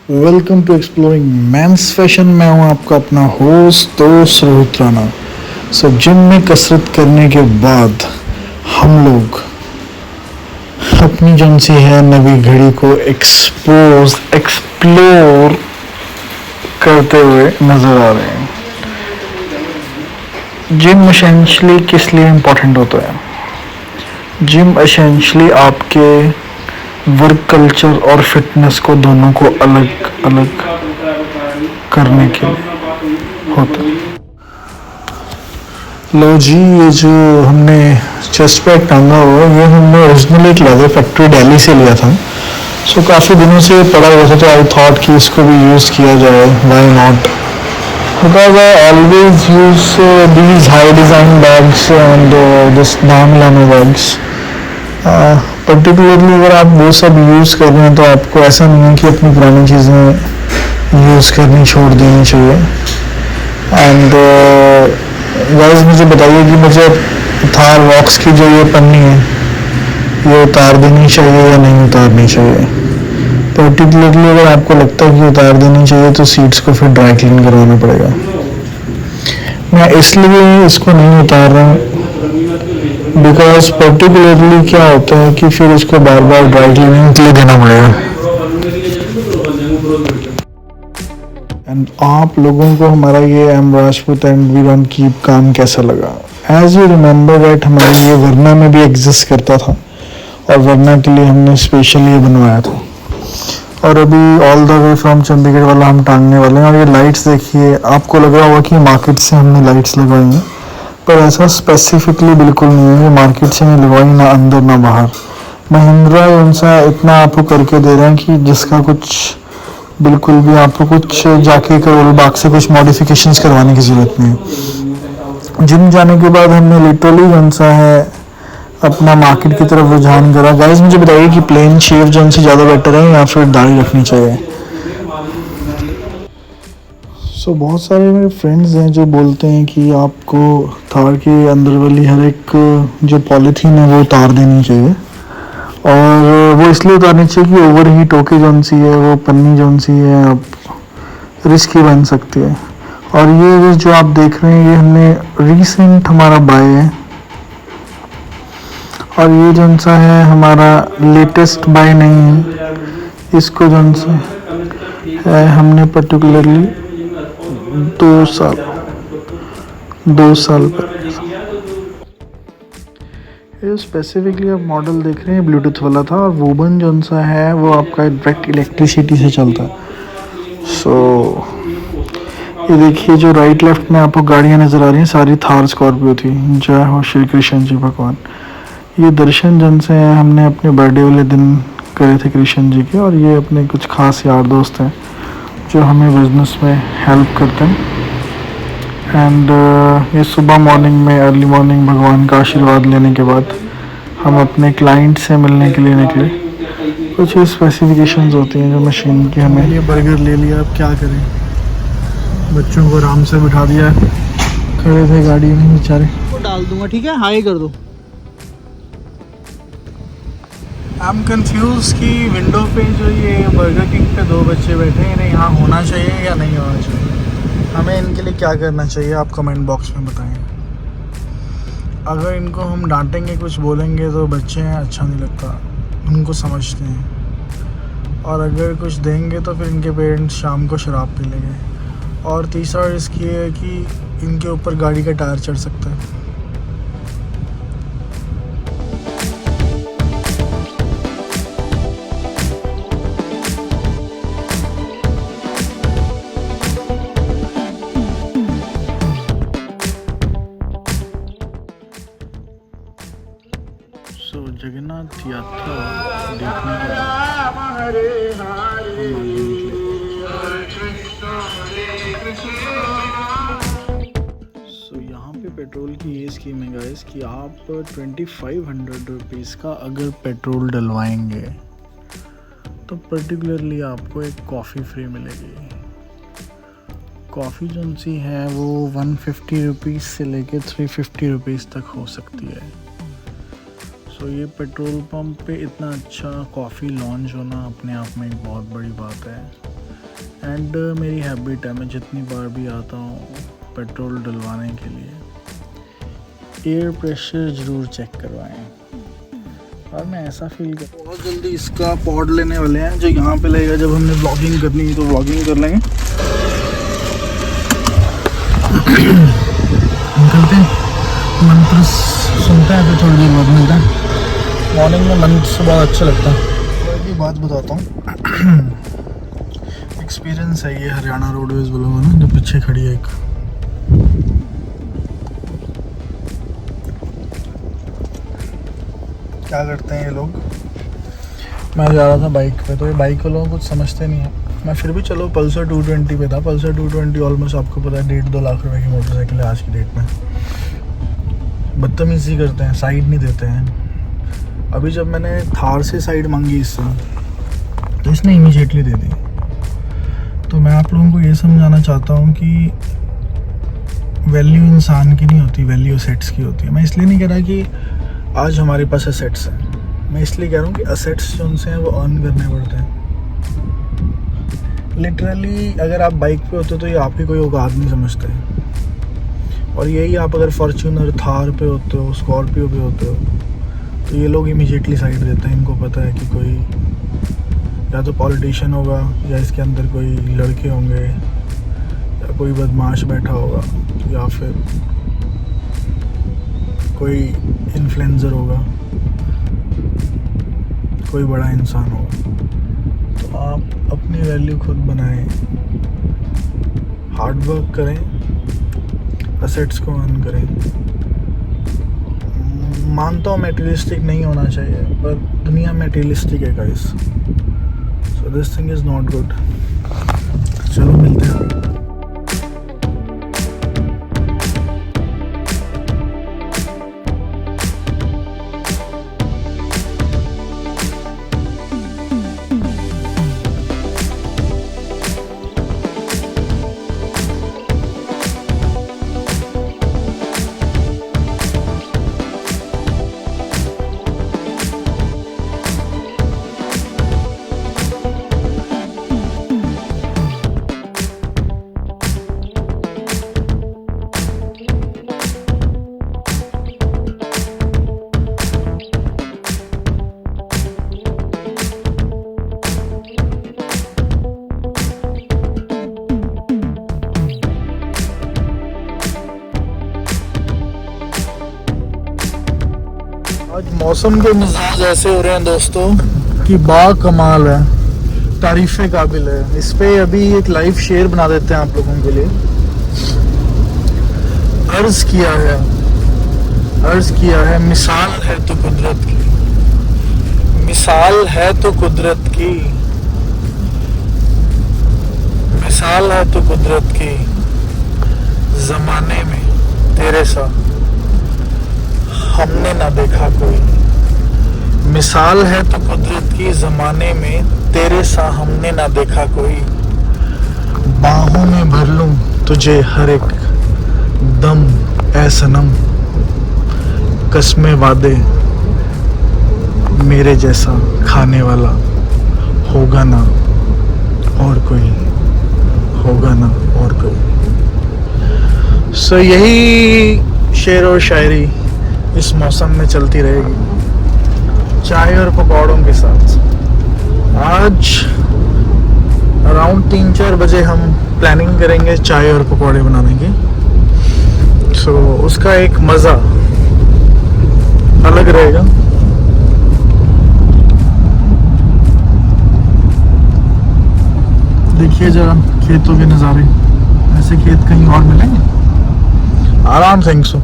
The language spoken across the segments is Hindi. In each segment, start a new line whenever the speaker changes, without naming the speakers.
Welcome to exploring men's fashion. मैं हूं आपका अपना होस्ट दोस्त रोहित राणा। जिम में कसरत करने के बाद हम लोग अपनी जौन सी है नवी घड़ी को एक्सप्लोर करते हुए नजर आ रहे हैं। जिम एसेंशली किस लिए इम्पोर्टेंट होता है? जिम एसेंशली आपके वर्क कल्चर और फिटनेस को दोनों को अलग अलग करने के लिए होता है। लो जी, ये जो हमने चेस्ट पैक टांगा हुआ ये हमने ओरिजिनली लिया था, फैक्ट्री दिल्ली से लिया था। काफ़ी दिनों से पड़ा हुआ था, तो आई थॉट कि इसको भी यूज़ किया जाए, why not. Because I always use these high design bags and this नाम लाने बैग्स। पर्टिकुलरली अगर आप वो सब यूज़ कर रहे हैं तो आपको ऐसा नहीं है कि अपनी पुरानी चीज़ें यूज़ करनी छोड़ देनी चाहिए। एंड गाइस मुझे बताइए कि मुझे थार वॉक्स की जो ये पन्नी है ये उतार देनी चाहिए या नहीं उतारनी चाहिए। पर्टिकुलरली अगर आपको लगता है कि उतार देनी चाहिए तो सीट्स को फिर ड्राई क्लीन करवाना पड़ेगा। मैं इसलिए इसको नहीं उतार रहा हूँ बिकॉज पर्टिकुलरली क्या होता है कि फिर इसको बार बार ड्राई क्लीनिंग के लिए देना पड़ेगा। एंड आप लोगों को हमारा ये am Rajput and we don't keep काम कैसा लगा? एज यू रिमेंबर दैट हमारा ये वरना में भी एग्जिस्ट करता था और वरना के लिए हमने स्पेशल ये बनवाया था। और अभी all the way from Chandigarh वाला हम टांगने वाले हैं। और ये लाइट्स देखिए, आपको लग रहा होगा कि मार्केट से हमने लाइट्स लगवाई हैं, पर ऐसा स्पेसिफिकली बिल्कुल नहीं है। ये मार्केट से नहीं लगवाई, ना अंदर ना बाहर। महिंद्रा उनसा इतना आपको करके दे रहे हैं कि जिसका कुछ बिल्कुल भी आपको कुछ जाके करोल बाग से कुछ मॉडिफिकेशंस करवाने की ज़रूरत नहीं है। जिम जाने के बाद हमने लिटरली उनसा है अपना मार्केट की तरफ रुझान करा। गाइस मुझे बताइए कि प्लेन शेव जो उनसे ज़्यादा बेटर है या फिर दाढ़ी रखनी चाहिए? बहुत सारे मेरे फ्रेंड्स हैं जो बोलते हैं कि आपको थार के अंदर वाली हर एक जो पॉलीथीन है वो उतार देनी चाहिए। और वो इसलिए उतारनी चाहिए कि ओवर हीट होके जौन सी है वो पन्नी जौन सी है अब रिस्की बन सकती है। और ये जो आप देख रहे हैं ये हमने रिसेंट हमारा बाय है और ये जौन सा है हमारा लेटेस्ट बाय नहीं है। इसको जौन सा है हमने पर्टिकुलरली 2 साल पहले। ये स्पेसिफिकली आप मॉडल देख रहे हैं ब्लूटूथ वाला था और वोबन जौन सा है वो आपका डायरेक्ट इलेक्ट्रिसिटी से चलता है। ये देखिए जो राइट लेफ्ट में आपको गाड़ियाँ नज़र आ रही हैं सारी थार स्कॉर्पियो थी। जय हो श्री कृष्ण जी भगवान। ये दर्शन जन से हैं, हमने अपने बर्थडे वाले दिन करे थे कृष्ण जी के। और ये अपने कुछ खास यार दोस्त हैं जो हमें बिजनेस में हेल्प करते हैं। एंड ये सुबह मॉर्निंग में अर्ली मॉर्निंग भगवान का आशीर्वाद लेने के बाद हम अपने क्लाइंट से मिलने के लिए निकले। कुछ स्पेसिफिकेशंस होती हैं जो मशीन की। हमें ये बर्गर ले लिया, अब क्या करें, बच्चों को आराम से बिठा दिया, खड़े थे गाड़ी में बेचारे।
डाल दूंगा, ठीक है, हाई कर दो।
आई एम कंफ्यूज कि विंडो पे जो ये बर्गर किंग पे 2 बच्चे बैठे हैं, इन्हें यहाँ होना चाहिए या नहीं होना चाहिए? हमें इनके लिए क्या करना चाहिए आप कमेंट बॉक्स में बताएं। अगर इनको हम डांटेंगे कुछ बोलेंगे तो बच्चे हैं, अच्छा नहीं लगता, उनको समझते हैं। और अगर कुछ देंगे तो फिर इनके पेरेंट्स शाम को शराब पी लेंगे। और तीसरा रिस्क ये है कि इनके ऊपर गाड़ी का टायर चढ़ सकता है। जगन्नाथ यात्रा देखने के यहाँ पे पेट्रोल की ये स्कीम है गाइस कि आप 2500 रुपीज़ का अगर पेट्रोल डलवाएंगे तो पर्टिकुलरली आपको एक कॉफ़ी फ्री मिलेगी। कॉफ़ी जो सी है वो 150 रुपीज़ से लेके 350 रुपीज़ तक हो सकती है। ये पेट्रोल पंप पे इतना अच्छा कॉफ़ी लॉन्च होना अपने आप में एक बहुत बड़ी बात है। एंड मेरी हैबिट है, मैं जितनी बार भी आता हूँ पेट्रोल डलवाने के लिए एयर प्रेशर ज़रूर चेक करवाएं। और मैं ऐसा फील कर बहुत जल्दी इसका पॉड लेने वाले हैं जो यहाँ पे लगेगा। जब हमने व्लॉगिंग करनी है तो व्लॉगिंग कर लेंगे। निकलते हैं, मंत्र सुनते हैं, फिर थोड़ी देर बाद मिलते हैं। मॉर्निंग में मंत्र से बहुत अच्छा लगता है। और एक बात बताता हूँ, एक्सपीरियंस है ये हरियाणा रोडवेज वालों का ना, जो पीछे खड़ी है एक। क्या करते हैं ये लोग, मैं जा रहा था बाइक पे, तो ये बाइक वालों को कुछ समझते नहीं है। मैं फिर भी चलो पल्सर 220 पे था। पल्सर 220 ऑलमोस्ट आपको पता है 1.5-2 लाख रुपए की मोटरसाइकिल है आज की डेट में। बदतमीजी करते हैं, साइड नहीं देते हैं। अभी जब मैंने थार से साइड मांगी इससे, तो इसने इमीडिएटली दे दी। तो मैं आप लोगों को ये समझाना चाहता हूँ कि वैल्यू इंसान की नहीं होती, वैल्यू असेट्स की होती है। मैं इसलिए नहीं कह रहा कि आज हमारे पास असेट्स हैं, मैं इसलिए कह रहा हूँ कि असेट्स जो उनसे हैं वो अर्न करने पड़ते हैं। लिटरली अगर आप बाइक पे होते तो ये आपकी कोई औकात नहीं समझते। और यही आप अगर फॉर्च्यूनर, थार पे होते हो, स्कॉर्पियो पे होते हो, तो ये लोग इमीडिएटली साइड देते हैं। इनको पता है कि कोई या तो पॉलिटिशियन होगा, या इसके अंदर कोई लड़के होंगे, या कोई बदमाश बैठा होगा, या फिर कोई इन्फ्लुएंसर होगा, कोई बड़ा इंसान होगा। तो आप अपनी वैल्यू खुद बनाएं, हार्ड वर्क करें, असेट्स को अर्न करें। मानता हूँ मटेरियलिस्टिक नहीं होना चाहिए, पर दुनिया मटेरियलिस्टिक है guys, so this thing is not good. चलो मिलते हैं। आज मौसम के मिजाज ऐसे हो रहे हैं दोस्तों कि बाकमाल है, तारीफ़े काबिल है। इस पे अभी एक लाइव शेयर बना देते हैं आप लोगों के लिए। अर्ज किया है मिसाल है तो कुदरत की, मिसाल है तो कुदरत की, मिसाल है तो कुदरत की, जमाने में तेरे सा हमने ना देखा कोई। मिसाल है तो कुदरत की, जमाने में तेरे सा हमने ना देखा कोई। बाहों में भर लूं तुझे हर एक दम ऐ सनम, कसमें वादे मेरे जैसा खाने वाला होगा ना और कोई, होगा ना और कोई। सो यही शेर और शायरी इस मौसम में चलती रहेगी, चाय और पकौड़ों के साथ। आज अराउंड 3-4 बजे हम प्लानिंग करेंगे चाय और पकौड़े बनाने की। सो उसका एक मज़ा अलग रहेगा। देखिए जरा खेतों के नज़ारे, ऐसे खेत कहीं और मिलेंगे? आराम थिंक सो।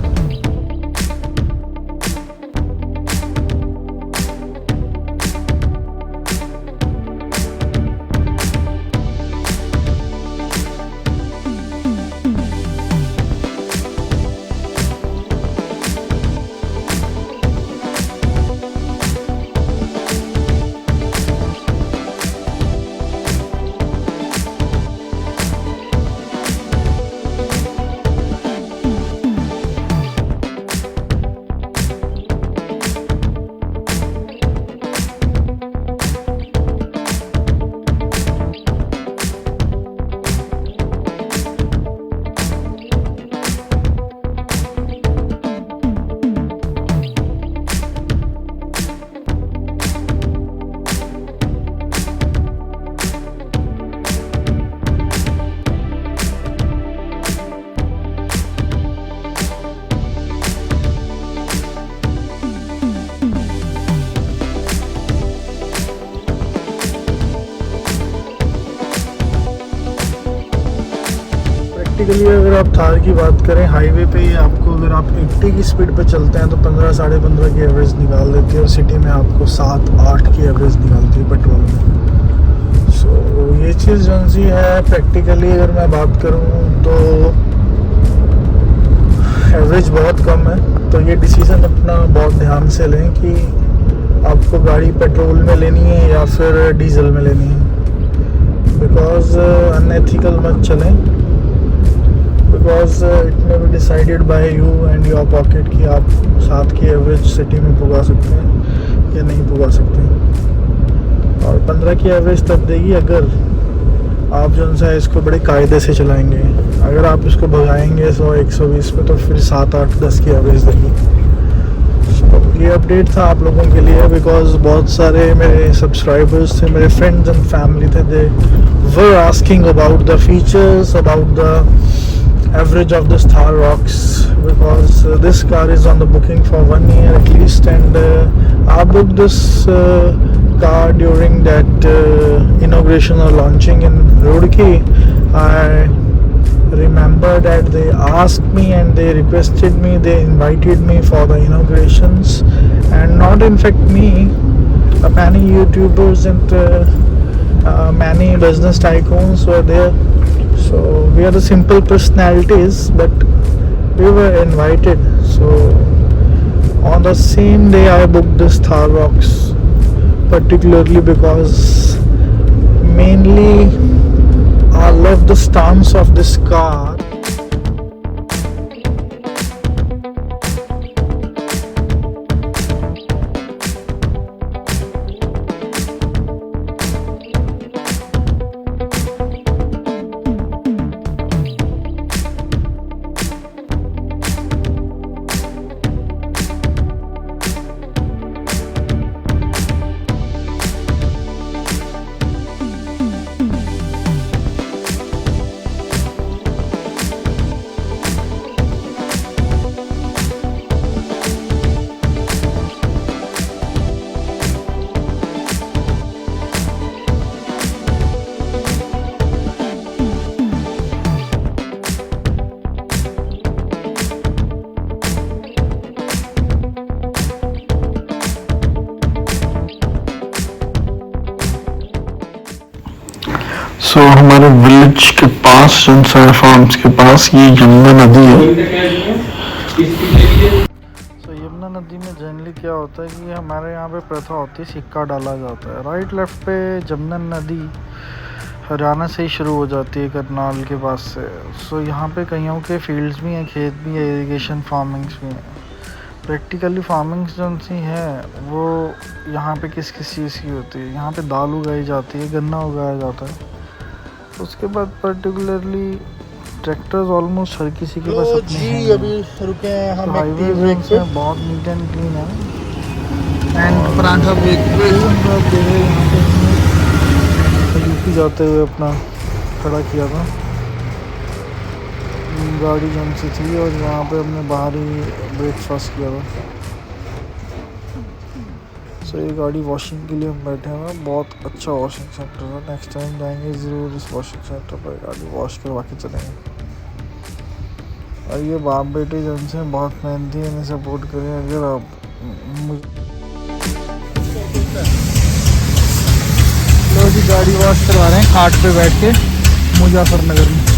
प्रैक्टिकली अगर आप थार की बात करें हाईवे पे ही आपको अगर आप 80 की स्पीड पे चलते हैं तो 15 साढ़े 15 की एवरेज निकाल देती है और सिटी में आपको 7-8 की एवरेज निकालती है पेट्रोल में। सो ये चीज़ जो सी है प्रैक्टिकली अगर मैं बात करूँ तो एवरेज बहुत कम है। तो ये डिसीज़न अपना बहुत ध्यान से लें कि आपको गाड़ी पेट्रोल में लेनी है या फिर डीजल में लेनी है, बिकॉज अनएथिकल मत चलें, because it may be decided by you and your pocket कि आप 7 की एवरेज सिटी में पुगा सकते हैं या नहीं पुगा सकते हैं। और 15 की एवरेज तब देगी अगर आप जो सा इसको बड़े कायदे से चलाएंगे। अगर आप इसको भगाएंगे 100-120 पे तो फिर 7-8-10 की एवरेज देगी। ये अपडेट था आप लोगों के लिए, बिकॉज बहुत सारे मेरे सब्सक्राइबर्स थे, मेरे फ्रेंड्स एंड फैमिली थे, they were asking about the features, about the average of this Thar rocks, because this car is on the booking for 1 year at least, and I booked this car during that inauguration or launching in Roorkee. I remember that they asked me and they requested me, they invited me for the inaugurations, and not in fact me, many YouTubers and many business tycoons were there. So we are the simple personalities, but we were invited. So on the same day I booked this Thar Rocks, particularly because mainly I love the stance of this car. सो हमारे विलेज के पास जनसार फार्म्स के पास ये यमुना नदी है। सो यमुना नदी में जनरली क्या होता है कि हमारे यहाँ पे प्रथा होती है सिक्का डाला जाता है। राइट लेफ्ट पे जमुना नदी हरियाणा से ही शुरू हो जाती है, करनाल के पास से। सो यहाँ पे कईयों के फील्ड्स भी हैं, खेत भी है, इरिगेशन फार्मिंग्स भी हैं। प्रैक्टिकली फार्मिंग्स जो सी है वो यहाँ पे किस किस चीज़ की होती है। यहाँ पे दाल उगाई जाती है, गन्ना उगाया जाता है। उसके बाद पर्टिकुलरली ट्रैक्टर्स ऑलमोस्ट हर किसी के पास अपने हैं।
अभी रुके हैं हम
हाईवे
ब्रेक पे
बहुत नीट एंड क्लीन है।
एंड परांठा ब्रेक पे
यूपी जाते हुए अपना खड़ा किया था गाड़ी जन सी थी, और यहाँ पे हमने बाहर ही ब्रेकफास्ट किया था। सो ये गाड़ी वॉशिंग के लिए हम बैठे हैं। बहुत अच्छा वॉशिंग सेंटर है, नेक्स्ट टाइम जाएंगे ज़रूर इस वॉशिंग सेंटर पर, गाड़ी वॉश करवा के चलेंगे। और ये बाप बेटे जन से बहुत मेहनती है, इन्हें सपोर्ट करें। अगर आप
लो जी गाड़ी वॉश करवा रहे हैं खाट पे बैठ के मुजफ्फरनगर में।